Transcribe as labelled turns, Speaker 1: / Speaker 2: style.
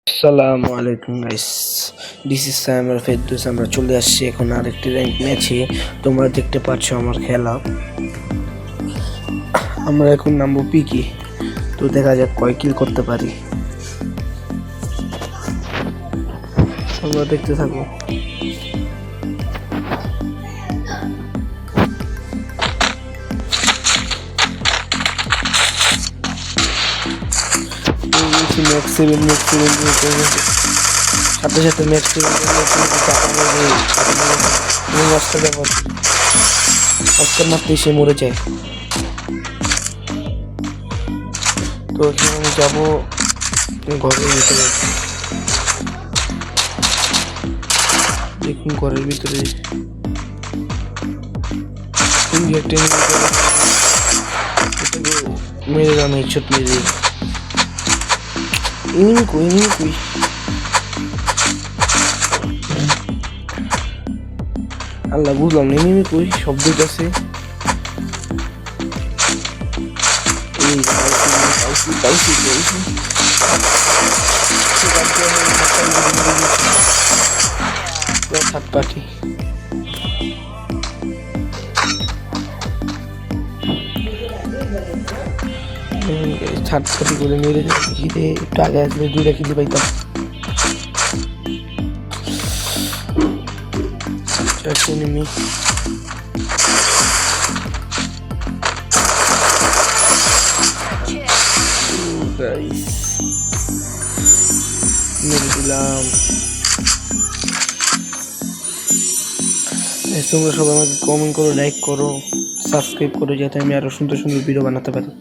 Speaker 1: আসসালামু আলাইকুম guys, this is সাইমার Ferdous. আমরা চলে আসছি এখন আরেকটি র্যাঙ্ক ম্যাচে। তোমরা দেখতে পাচ্ছ আমার খেলা। আমরা এখন নামবো পিকি, তো দেখা যাক কয় কিল করতে পারি। তোমরা দেখতে থাকো। সাথে সাথে অস্কার মারতেই সে মরে যায়। তো এখানে আমি যাবো ঘরের ভিতরে। দেখুন ঘরের ভিতরে মেরে দাম হেডশট মেরে। এনিমি কই আল্লাহ, বুঝলাম না এনিমি কই, শব্দ আছে। থার্ড পার্টি করে মেরে ঘিরে একটু আগে আসলে দুইটা খেতে পাইতাম। এনিমি মেরে দিলাম। তোমরা সবাই আমাকে কমেন্ট করো, লাইক করো, সাবস্ক্রাইব করো, যাতে আমি আরো সুন্দর সুন্দর ভিডিও বানাতে পারি।